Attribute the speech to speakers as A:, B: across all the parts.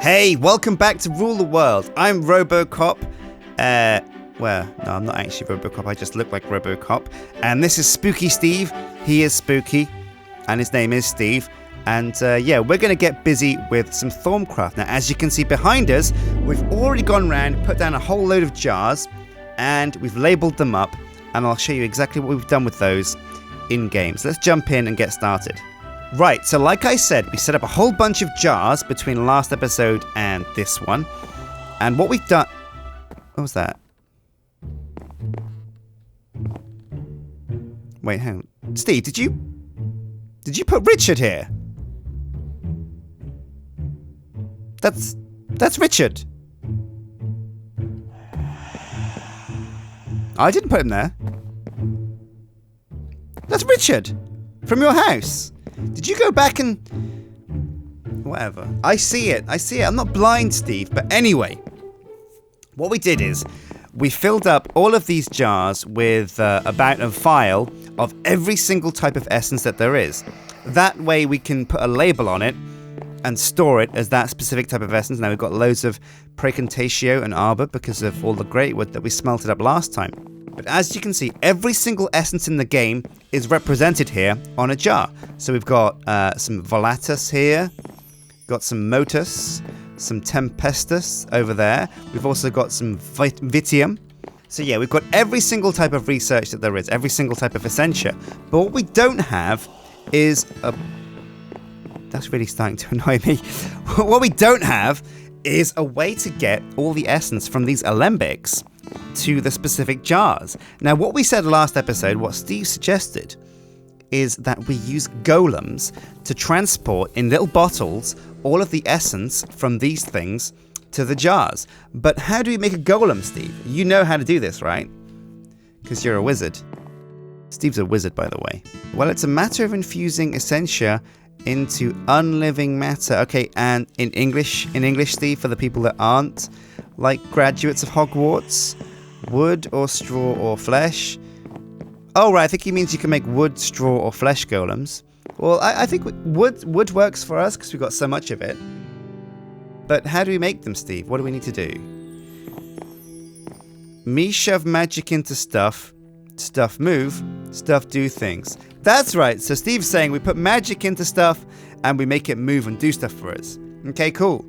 A: Hey, welcome back to Rule the World. I'm Robocop. No, I'm not actually Robocop. I just look like Robocop. And this is Spooky Steve. He is spooky, and his name is Steve. And we're going to get busy with some Thaumcraft. Now, as you can see behind us, we've already gone around, put down a whole load of jars, and we've labelled them up. And I'll show you exactly what we've done with those in game. So let's jump in and get started. Right, so like I said, we set up a whole bunch of jars between last episode and this one. And what we've done... What was that? Wait, hang on. Steve, did you put Richard here? That's Richard. I didn't put him there. That's Richard from your house. Did you go back and... Whatever. I see it. I'm not blind, Steve. But anyway, what we did is we filled up all of these jars with about a vial of every single type of essence that there is. That way we can put a label on it and store it as that specific type of essence. Now we've got loads of Praecantatio and Arbor because of all the great wood that we smelted up last time. But as you can see, every single essence in the game is represented here on a jar. So we've got some Volatus here, got some Motus, some Tempestus over there. We've also got some Vitium. So yeah, we've got every single type of research that there is, every single type of Essentia. But what we don't have is a... That's really starting to annoy me. What we don't have is a way to get all the essence from these alembics to the specific jars. Now, what we said last episode, what Steve suggested, is that we use golems to transport in little bottles all of the essence from these things to the jars. But how do we make a golem, Steve? You know how to do this, right? Because you're a wizard. Steve's a wizard, by the way. Well, it's a matter of infusing essentia into unliving matter. Okay, and in English, Steve, for the people that aren't like graduates of Hogwarts, wood or straw or flesh. Oh, right, I think he means you can make wood, straw or flesh golems. Well, I think wood works for us because we've got so much of it. But how do we make them, Steve? What do we need to do? Me shove magic into stuff, stuff move, stuff do things. That's right, so Steve's saying we put magic into stuff and we make it move and do stuff for us. Okay, cool.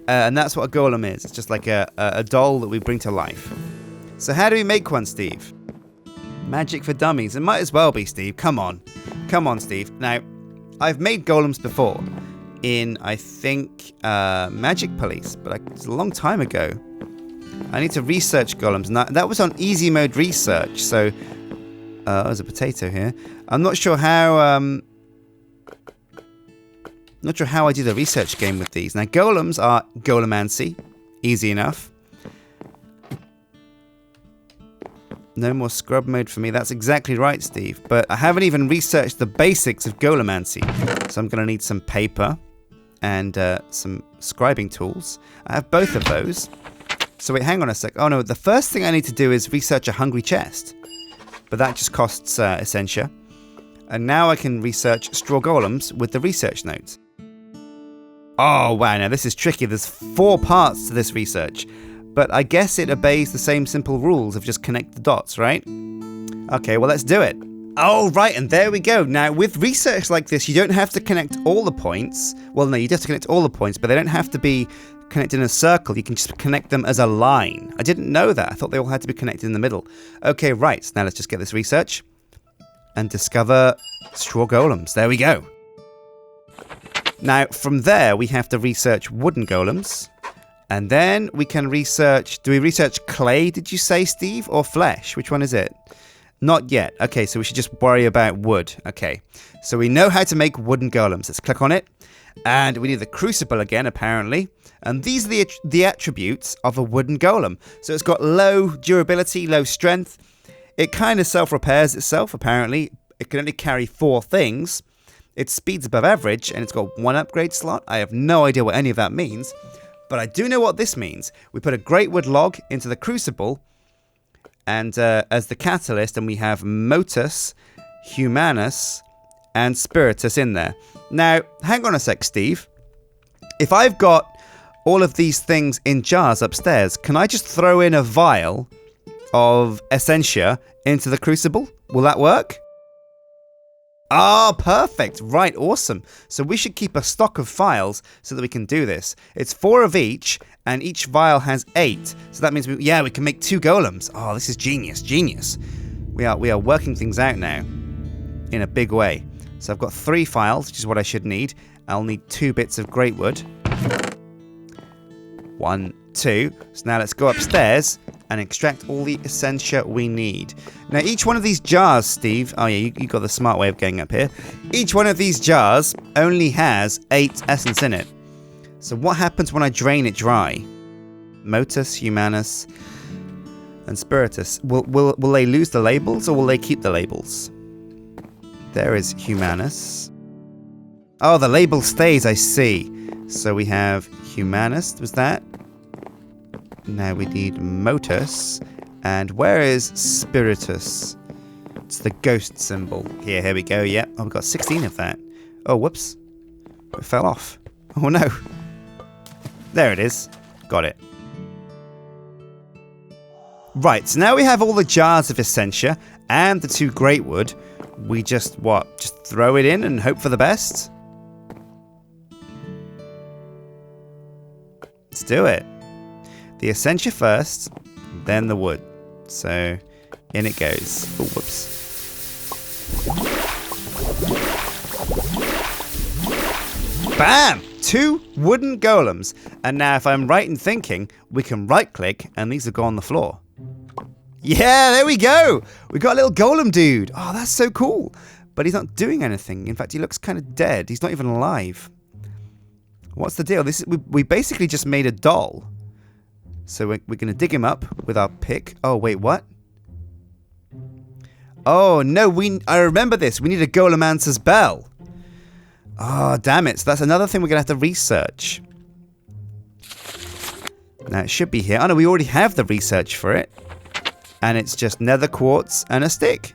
A: And that's what a golem is. It's just like a doll that we bring to life. So how do we make one, Steve? Magic for dummies. It might as well be, Steve. Come on, Steve. Now, I've made golems before in, I think, Magic Police, but it's a long time ago. I need to research golems. Now, that was on easy mode research, so... there's a potato here. I'm not sure how... Not sure how I do the research game with these. Now, golems are golemancy. Easy enough. No more scrub mode for me. That's exactly right, Steve. But I haven't even researched the basics of golemancy. So I'm going to need some paper and some scribing tools. I have both of those. So wait, hang on a sec. Oh no, the first thing I need to do is research a hungry chest. But that just costs essentia. And now I can research straw golems with the research notes. Oh, wow, now this is tricky. There's 4 parts to this research. But I guess it obeys the same simple rules of just connect the dots, right? Okay, well, let's do it. Oh, right, and there we go. Now, with research like this, you don't have to connect all the points. Well, no, you do have to connect all the points, but they don't have to be connected in a circle. You can just connect them as a line. I didn't know that. I thought they all had to be connected in the middle. Okay, right, so now let's just get this research and discover straw golems. There we go. Now, from there, we have to research wooden golems. And then we can research... Do we research clay, did you say, Steve? Or flesh? Which one is it? Not yet. Okay, so we should just worry about wood. Okay, so we know how to make wooden golems. Let's click on it. And we need the crucible again, apparently. And these are the attributes of a wooden golem. So it's got low durability, low strength. It kind of self-repairs itself, apparently. It can only carry 4 things. Its speed's above average, and it's got 1 upgrade slot. I have no idea what any of that means. But I do know what this means. We put a great wood log into the crucible, and as the catalyst, and we have Motus, Humanus, and Spiritus in there. Now, hang on a sec, Steve. If I've got all of these things in jars upstairs. Can I just throw in a vial of Essentia into the crucible? Will that work? Ah, perfect. Right, awesome. So we should keep a stock of vials so that we can do this. It's 4 of each, and each vial has 8. So that means, we can make 2 golems. Oh, this is genius, genius. We are working things out now in a big way. So I've got 3 vials, which is what I should need. I'll need 2 bits of great wood. 1, 2. So now let's go upstairs and extract all the essentia we need. Now, each one of these jars, Steve... Oh, yeah, you got the smart way of getting up here. Each one of these jars only has 8 essence in it. So what happens when I drain it dry? Motus, Humanus, and Spiritus. Will they lose the labels, or will they keep the labels? There is Humanus. Oh, the label stays, I see. So we have Humanus, was that? Now we need Motus. And where is Spiritus? It's the ghost symbol. Here we go, yep. Oh, we've got 16 of that. Oh, whoops. It fell off. Oh, no. There it is. Got it. Right, so now we have all the jars of Essentia and the 2 great wood. We just throw it in and hope for the best? Let's do it. The Essentia first, then the wood. So, in it goes. Oh, whoops. Bam! 2 wooden golems. And now, if I'm right in thinking, we can right-click, and these will go on the floor. Yeah, there we go! We got a little golem dude. Oh, that's so cool. But he's not doing anything. In fact, he looks kind of dead. He's not even alive. What's the deal? We basically just made a doll. So we're going to dig him up with our pick. Oh, wait, what? Oh, no, I remember this. We need a Golemancer's bell. Oh, damn it. So that's another thing we're going to have to research. Now, it should be here. Oh, no, we already have the research for it. And it's just nether quartz and a stick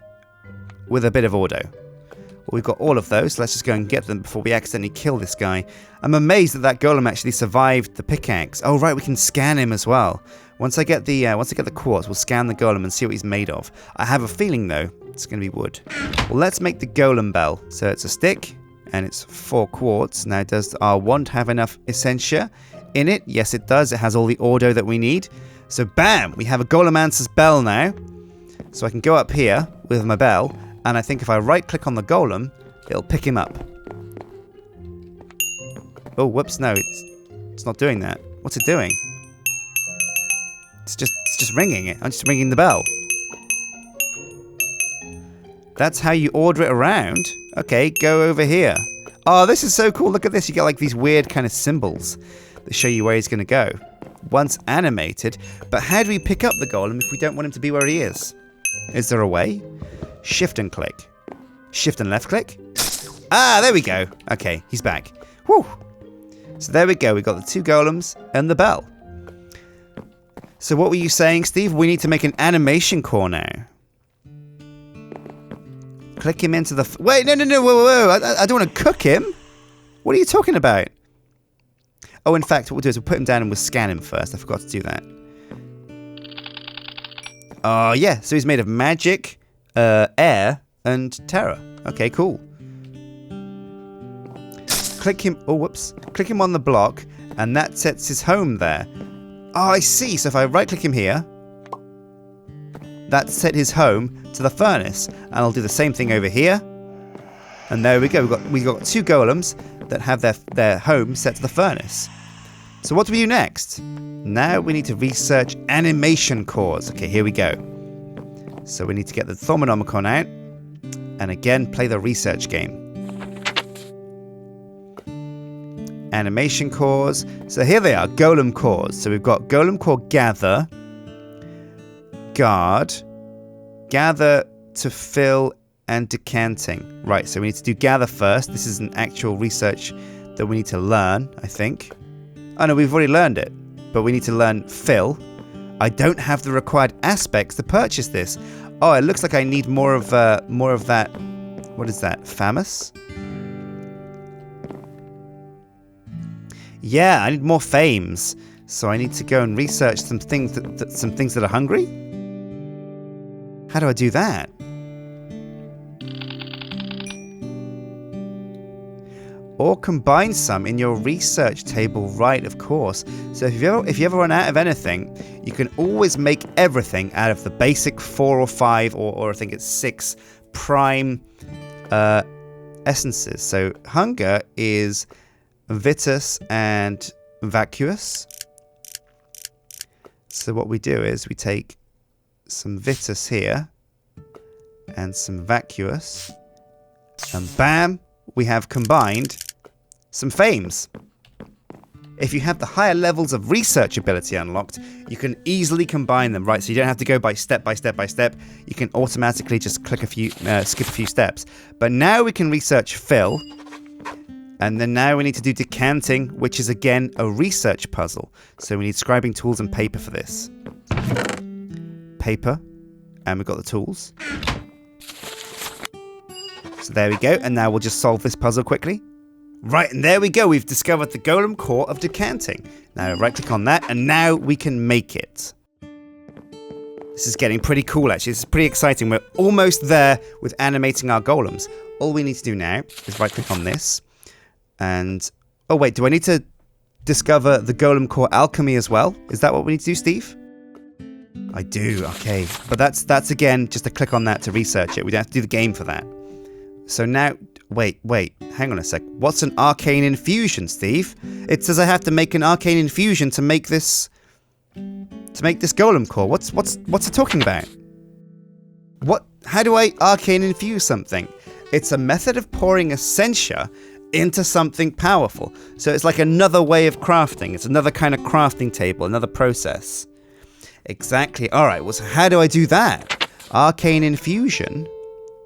A: with a bit of auto. Well, we've got all of those, so let's just go and get them before we accidentally kill this guy. I'm amazed that golem actually survived the pickaxe. Oh, right, we can scan him as well. Once I get the quartz, we'll scan the golem and see what he's made of. I have a feeling, though, it's going to be wood. Well, let's make the golem bell. So it's a stick, and it's 4 quartz. Now, does our wand have enough essentia in it? Yes, it does. It has all the auto that we need. So, bam! We have a Golemancer's bell now. So I can go up here with my bell, and I think if I right-click on the golem, it'll pick him up. Oh, whoops, no, it's not doing that. What's it doing? It's just ringing it. I'm just ringing the bell. That's how you order it around. Okay, go over here. Oh, this is so cool. Look at this. You get like these weird kind of symbols that show you where he's going to go. Once animated. But how do we pick up the golem if we don't want him to be where he is? Is there a way? Shift and click. Shift and left click. Ah, there we go. Okay, he's back. Whew. So there we go. We got the 2 golems and the bell. So what were you saying, Steve? We need to make an animation core now. Click him into the... Wait, no, whoa. I don't want to cook him. What are you talking about? Oh, in fact, what we'll do is we'll put him down and we'll scan him first. I forgot to do that. Oh, yeah. So he's made of magic, air, and terror. Okay, cool. Click him... Oh, whoops. Click him on the block, and that sets his home there. Oh, I see. So if I right-click him here, that set his home to the furnace. And I'll do the same thing over here. And there we go. We've got 2 golems that have their home set to the furnace. So what do we do next? Now we need to research animation cores. Okay, here we go. So we need to get the Thaumanomicon out. And again, play the research game. Animation cores. So here they are, golem cores. So we've got golem core gather, guard, gather to fill, and decanting. Right, so we need to do gather first. This is an actual research that we need to learn, I think. Oh no, we've already learned it, but we need to learn fill. I don't have the required aspects to purchase this. Oh, it looks like I need more of that. What is that? Famous? Yeah, I need more fames. So I need to go and research some things that are hungry. How do I do that? Or combine some in your research table, right, of course. So if you ever run out of anything, you can always make everything out of the basic 4 or 5 or I think it's 6 prime essences. So hunger is Vitus and Vacuous. So what we do is we take some Vitus here and some Vacuous, and bam, we have combined some fames. If you have the higher levels of research ability unlocked, you can easily combine them, right? So you don't have to go by step by step by step. You can automatically just skip a few steps. But now we can research fill, and then now we need to do decanting, which is again a research puzzle. So we need scribing tools and paper for this. Paper, and we've got the tools. So there we go, and now we'll just solve this puzzle quickly. Right, and there we go, we've discovered the golem core of decanting. Now right click on that, and now we can make it. This is getting pretty cool actually, this is pretty exciting. We're almost there with animating our golems. All we need to do now is right click on this, and, oh wait, do I need to discover the golem core alchemy as well? Is that what we need to do, Steve? I do, okay. But that's again, just a click on that to research it. We don't have to do the game for that. So now, wait, hang on a sec. What's an arcane infusion, Steve? It says I have to make an arcane infusion to make this golem core. What's it talking about? How do I arcane infuse something? It's a method of pouring essentia into something powerful. So it's like another way of crafting. It's another kind of crafting table, another process. Exactly. All right, well, so how do I do that? Arcane infusion?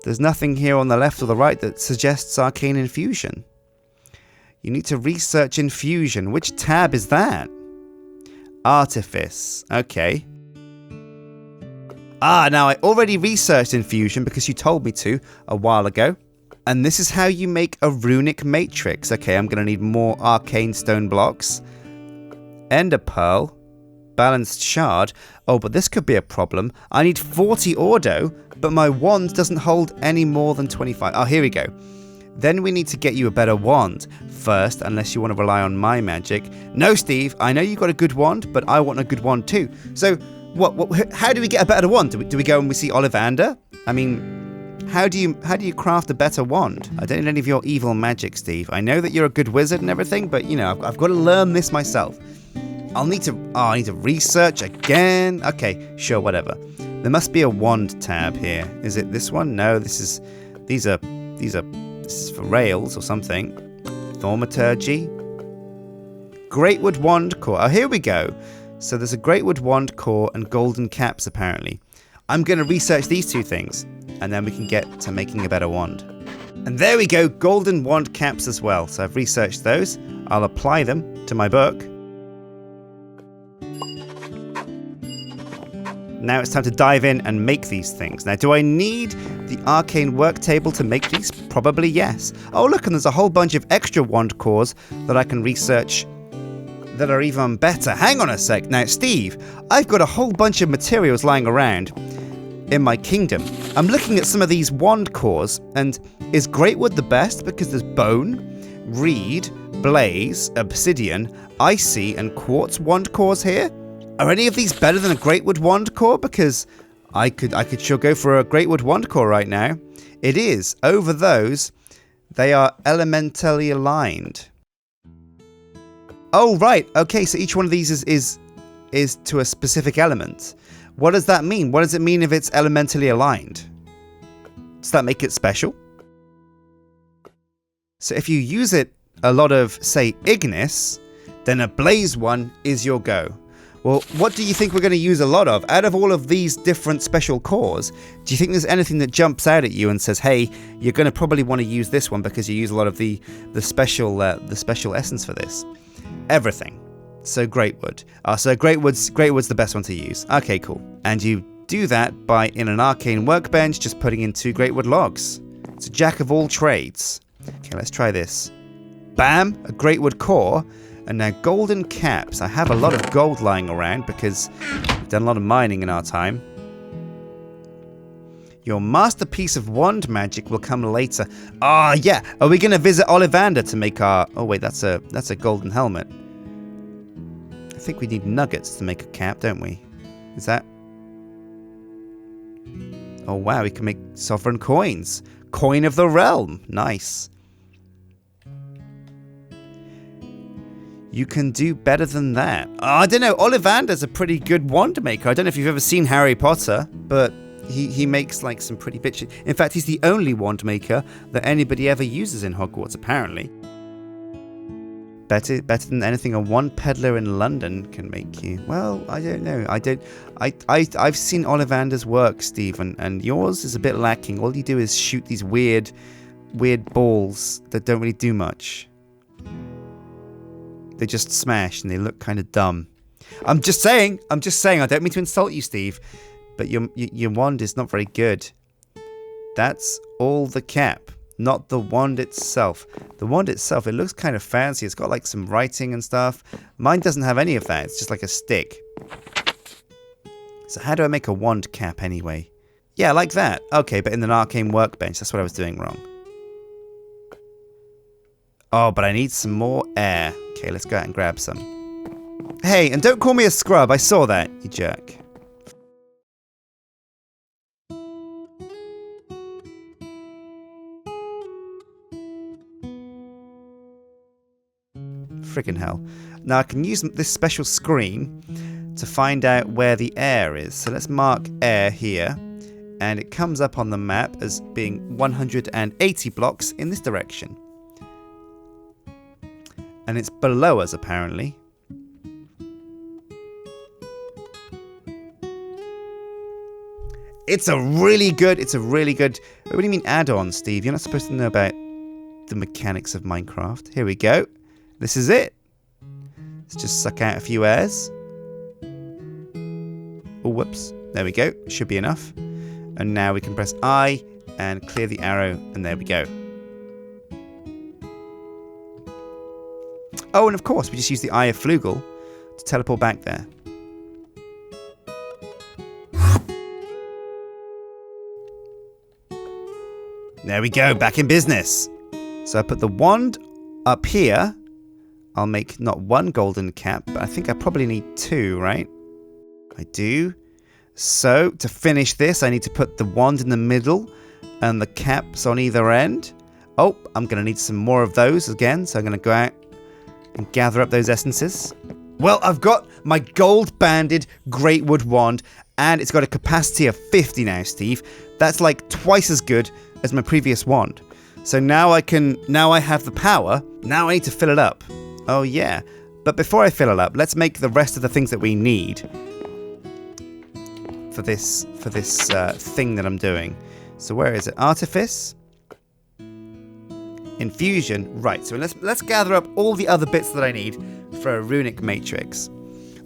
A: There's nothing here on the left or the right that suggests arcane infusion. You need to research infusion. Which tab is that? Artifice. Okay. Now I already researched infusion because you told me to a while ago. And this is how you make a runic matrix. Okay, I'm going to need more arcane stone blocks. Ender pearl. Balanced shard. Oh, but this could be a problem. I need 40 ordo, but my wand doesn't hold any more than 25. Oh, here we go. Then we need to get you a better wand first, unless you want to rely on my magic. No, Steve, I know you've got a good wand, but I want a good wand too. So, how do we get a better wand? Do we go and we see Ollivander? I mean, how do you craft a better wand? I don't need any of your evil magic, Steve. I know that you're a good wizard and everything, but, you know, I've got to learn this myself. I need to research again. Okay, sure, whatever. There must be a wand tab here. Is it this one? No, this is for rails or something. Thaumaturgy. Greatwood wand core. Oh, here we go. So there's a greatwood wand core and golden caps apparently. I'm going to research these two things, and then we can get to making a better wand. And there we go, golden wand caps as well. So I've researched those. I'll apply them to my book. Now it's time to dive in and make these things. Now, do I need the arcane work table to make these? Probably yes. Oh, look, and there's a whole bunch of extra wand cores that I can research that are even better. Hang on a sec. Now, Steve, I've got a whole bunch of materials lying around in my kingdom. I'm looking at some of these wand cores, and is Greatwood the best? Because there's bone, reed, blaze, obsidian, icy, and quartz wand cores here. Are any of these better than a Greatwood wand core? Because I could sure go for a Greatwood wand core right now. It is. Over those, they are elementally aligned. Oh, right. Okay, so each one of these is to a specific element. What does that mean? What does it mean if it's elementally aligned? Does that make it special? So if you use it a lot of, say, Ignis, then a blaze one is your go. Well, what do you think we're going to use a lot of? Out of all of these different special cores, do you think there's anything that jumps out at you and says, hey, you're going to probably want to use this one because you use a lot of the special essence for this? Everything. So Greatwood. So Greatwood's the best one to use. Okay, cool. And you do that by, in an arcane workbench, just putting in 2 Greatwood logs. It's a jack of all trades. Okay, let's try this. Bam! A Greatwood core. And now golden caps. I have a lot of gold lying around because we've done a lot of mining in our time. Your masterpiece of wand magic will come later. Ah, yeah. Are we going to visit Ollivander to make our... Oh, wait, that's a golden helmet. I think we need nuggets to make a cap, don't we? Is that... Oh, wow, we can make sovereign coins. Coin of the realm. Nice. You can do better than that. Oh, I don't know. Ollivander's a pretty good wand maker. I don't know if you've ever seen Harry Potter, but he makes like some pretty bitchy... In fact, he's the only wand maker that anybody ever uses in Hogwarts, apparently. Better than anything a wand peddler in London can make you. Well, I don't know. I've seen Ollivander's work, Steve, and yours is a bit lacking. All you do is shoot these weird balls that don't really do much. They just smash and they look kind of dumb. I'm just saying. I don't mean to insult you, Steve, but your wand is not very good. That's all the cap, not the wand itself. The wand itself, it looks kind of fancy. It's got like some writing and stuff. Mine doesn't have any of that. It's just like a stick. So how do I make a wand cap anyway? Yeah, like that. Okay, but in an arcane workbench. That's what I was doing wrong. Oh, but I need some more air. Okay, let's go out and grab some. Hey, and don't call me a scrub. I saw that, you jerk. Friggin' hell. Now I can use this special screen to find out where the air is. So let's mark air here. And it comes up on the map as being 180 blocks in this direction. And it's below us, apparently. It's a really good... What do you mean add-on, Steve? You're not supposed to know about the mechanics of Minecraft. Here we go. This is it. Let's just suck out a few airs. Oh, whoops. There we go. Should be enough. And now we can press I and clear the arrow, and there we go. Oh, and of course, we just use the Eye of Flugel to teleport back there. There we go, back in business. So I put the wand up here. I'll make not one golden cap, but I think I probably need two, right? I do. So to finish this, I need to put the wand in the middle and the caps on either end. Oh, I'm going to need some more of those again, so I'm going to go out and gather up those essences. Well, I've got my gold-banded Greatwood wand, and it's got a capacity of 50 now, Steve. That's like twice as good as my previous wand. So now I have the power. Now I need to fill it up. Oh yeah. But before I fill it up, let's make the rest of the things that we need for this thing that I'm doing. So where is it? Artifice. Infusion. Right, so let's gather up all the other bits that I need for a runic matrix.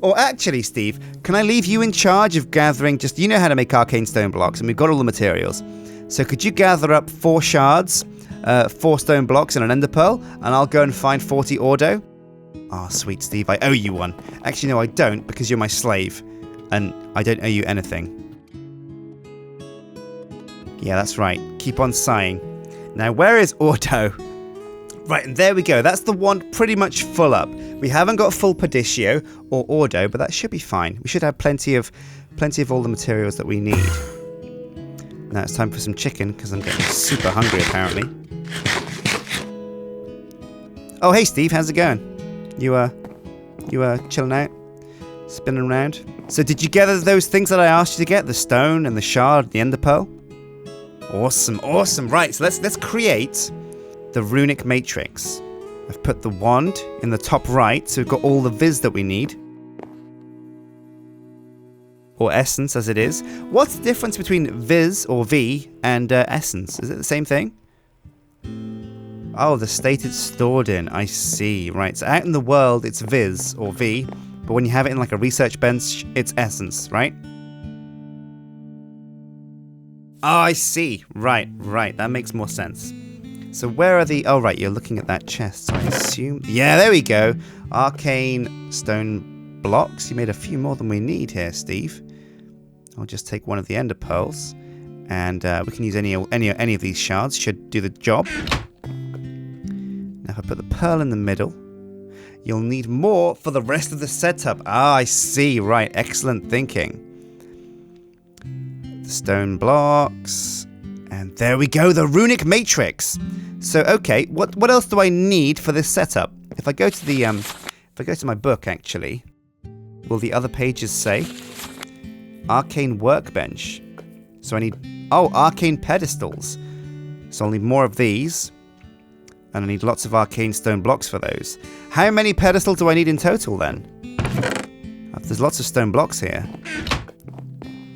A: Or actually, Steve, can I leave you in charge of gathering you know how to make arcane stone blocks, and we've got all the materials. So could you gather up 4 shards, 4 stone blocks and an ender pearl, and I'll go and find 40 ordo? Oh, sweet Steve, I owe you one. Actually, no, I don't, because you're my slave, and I don't owe you anything. Yeah, that's right. Keep on sighing. Now, where is ordo? Right, and there we go. That's the wand pretty much full up. We haven't got full Perditio or ordo, but that should be fine. We should have plenty of all the materials that we need. Now it's time for some chicken, because I'm getting super hungry, apparently. Oh, hey, Steve, how's it going? You chilling out? Spinning around? So did you gather those things that I asked you to get? The stone and the shard, the ender pearl? Awesome, awesome. Right, so let's create the runic matrix. I've put the wand in the top right, so we've got all the viz that we need. Or essence, as it is. What's the difference between viz, or V, and essence? Is it the same thing? Oh, the state it's stored in. I see. Right, so out in the world, it's viz, or V. But when you have it in like a research bench, it's essence, right? Oh, I see. Right. That makes more sense. So where are the... Oh, right, you're looking at that chest, so I assume... Yeah, there we go. Arcane stone blocks. You made a few more than we need here, Steve. I'll just take one of the ender pearls. And we can use any of these shards. Should do the job. Now if I put the pearl in the middle, you'll need more for the rest of the setup. Ah, I see. Right, excellent thinking. The stone blocks... And there we go, the runic matrix. So, okay, what else do I need for this setup? If I go to the if I go to my book, actually, will the other pages say arcane workbench? So I need arcane pedestals. So I'll need more of these, and I need lots of arcane stone blocks for those. How many pedestals do I need in total then? There's lots of stone blocks here.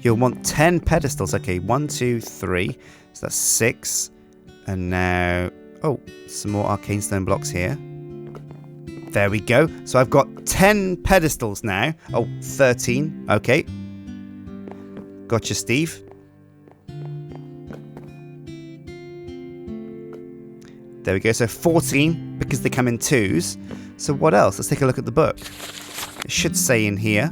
A: You'll want 10 pedestals. Okay, 1, 2, 3. So that's 6. And now... Oh, some more arcane stone blocks here. There we go. So I've got 10 pedestals now. Oh, 13. Okay. Gotcha, Steve. There we go. So 14, because they come in twos. So what else? Let's take a look at the book. It should say in here...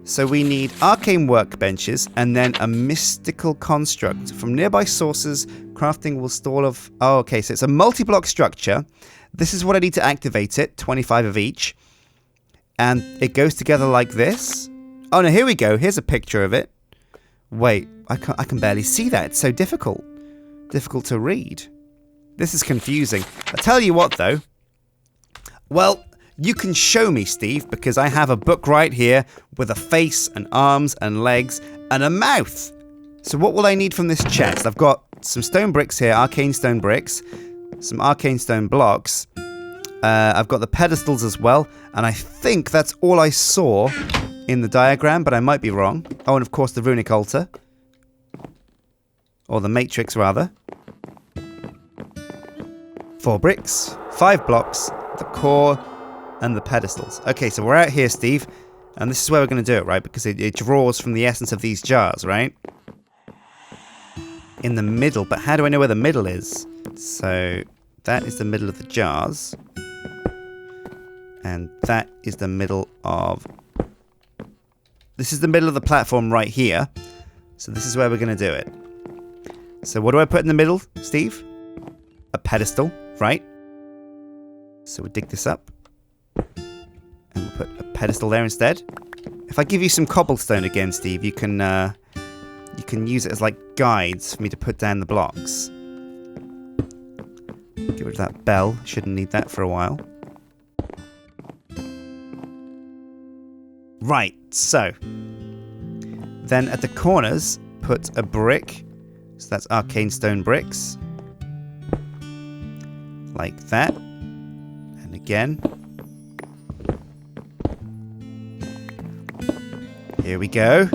A: So we need arcane workbenches and then a mystical construct. From nearby sources, crafting will stall of... Oh, okay, so it's a multi-block structure. This is what I need to activate it, 25 of each. And it goes together like this. Oh, no, here we go. Here's a picture of it. Wait, I can barely see that. It's so difficult. Difficult to read. This is confusing. I'll tell you what, though. Well... You can show me, Steve, because I have a book right here with a face and arms and legs and a mouth. So what will I need from this chest? I've got some stone bricks here, arcane stone bricks, some arcane stone blocks. I've got the pedestals as well, and I think that's all I saw in the diagram, but I might be wrong. Oh, and of course the runic altar. Or the matrix, rather. 4 bricks, 5 blocks, the core... and the pedestals. Okay, so we're out here, Steve. And this is where we're going to do it, right? Because it draws from the essence of these jars, right? In the middle. But how do I know where the middle is? So, that is the middle of the jars. And that is the middle of... This is the middle of the platform right here. So this is where we're going to do it. So what do I put in the middle, Steve? A pedestal, right? So we dig this up. And we'll put a pedestal there instead. If I give you some cobblestone again, Steve, you can use it as like guides for me to put down the blocks. Get rid of that bell. Shouldn't need that for a while. Right, so. Then at the corners, put a brick. So that's arcane stone bricks. Like that. And again. Here we go.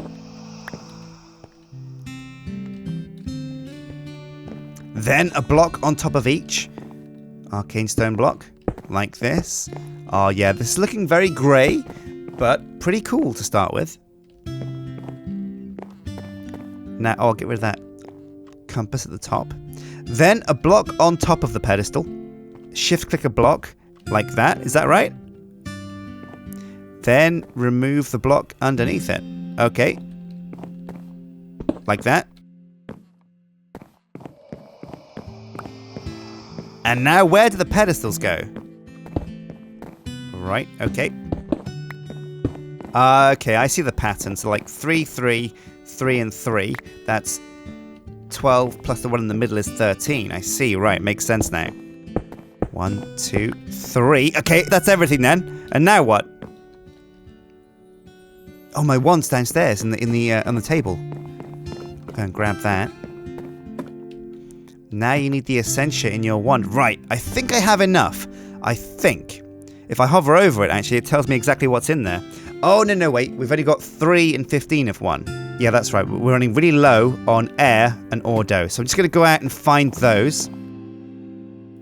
A: Then a block on top of each. Arcane stone block. Like this. Oh yeah, this is looking very grey, but pretty cool to start with. Now, I'll get rid of that compass at the top. Then a block on top of the pedestal. Shift click a block like that. Is that right? Then remove the block underneath it. Okay. Like that. And now where do the pedestals go? Right, okay. Okay, I see the pattern. So like 3, 3, 3 and 3. That's 12 plus the one in the middle is 13. I see, right, makes sense now. 1, 2, 3. Okay, that's everything then. And now what? Oh, my wand's downstairs on the table. Go and grab that. Now you need the Essentia in your wand. Right, I think I have enough. I think. If I hover over it, actually, it tells me exactly what's in there. Oh, no, wait. We've only got 3 and 15 of one. Yeah, that's right. We're running really low on air and Ordo. So I'm just going to go out and find those.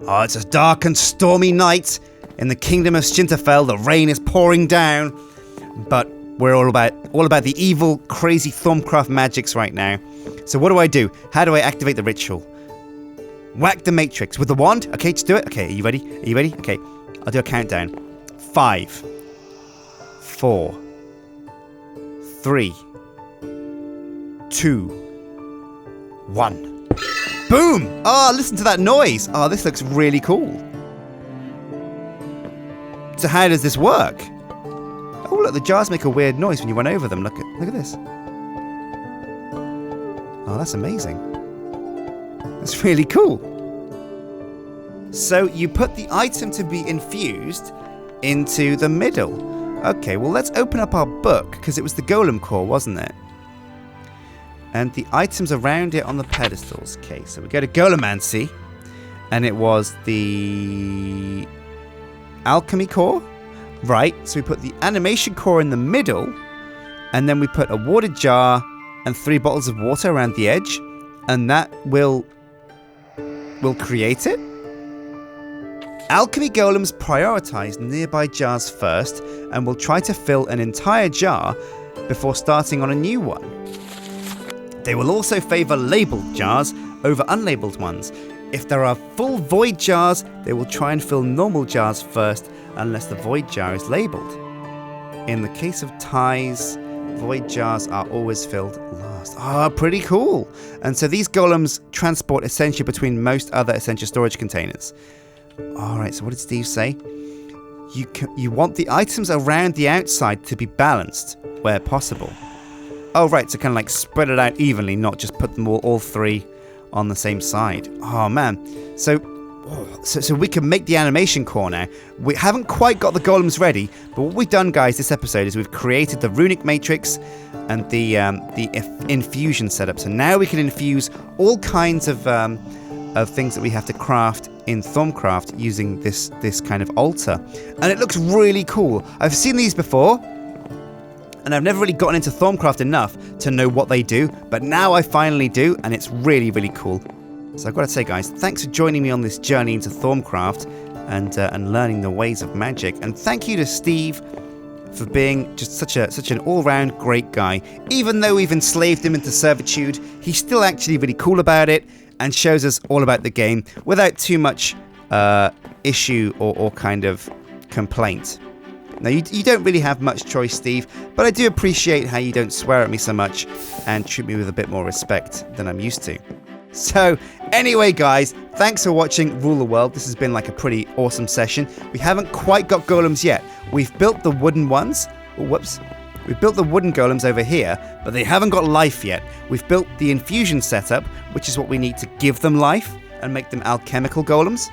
A: Oh, it's a dark and stormy night. In the kingdom of Shinterfell, the rain is pouring down. But we're all about the evil, crazy Thaumcraft magics right now. So what do? How do I activate the ritual? Whack the matrix with the wand. Okay, just do it. Okay, are you ready? Are you ready? Okay, I'll do a countdown. 5, 4, 3, 2, 1. Boom! Oh, listen to that noise. Oh, this looks really cool. So how does this work? Oh, look, the jars make a weird noise when you run over them. Look at this. Oh, that's amazing. That's really cool. So you put the item to be infused into the middle. Okay, well, let's open up our book, because it was the golem core, wasn't it? And the items around it on the pedestals. Okay, so we go to Golemancy, and it was the alchemy core. Right, so we put the animation core in the middle, and then we put a water jar and 3 bottles of water around the edge, and that will create it. Alchemy golems prioritize nearby jars first, and will try to fill an entire jar before starting on a new one. They will also favor labeled jars over unlabeled ones. If there are full void jars, they will try and fill normal jars first unless the void jar is labeled. In the case of ties, void jars are always filled last. Ah, pretty cool. And so these golems transport essential between most other essential storage containers. Alright, so what did Steve say? You want the items around the outside to be balanced where possible. Oh, right, so kind of like spread it out evenly, not just put them all 3 on the same side. Oh, man. So we can make the animation core now. We haven't quite got the golems ready, but what we've done, guys, this episode is we've created the runic matrix and the infusion setup. So now we can infuse all kinds of things that we have to craft in Thaumcraft using this kind of altar. And it looks really cool. I've seen these before, and I've never really gotten into Thaumcraft enough to know what they do, but now I finally do, and it's really, really cool. So I've got to say, guys, thanks for joining me on this journey into Thaumcraft and learning the ways of magic. And thank you to Steve for being just such an all-round great guy. Even though we've enslaved him into servitude, he's still actually really cool about it and shows us all about the game without too much issue or kind of complaint. Now, you don't really have much choice, Steve, but I do appreciate how you don't swear at me so much and treat me with a bit more respect than I'm used to. So, anyway, guys, thanks for watching Rule the World. This has been like a pretty awesome session. We haven't quite got golems yet. We've built the wooden ones. Oh, whoops. We've built the wooden golems over here, but they haven't got life yet. We've built the infusion setup, which is what we need to give them life and make them alchemical golems.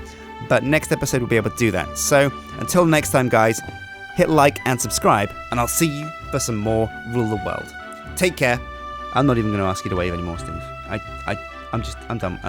A: But next episode, we'll be able to do that. So, until next time, guys, hit like and subscribe, and I'll see you for some more Rule the World. Take care. I'm not even going to ask you to wave anymore, Steve. I'm done.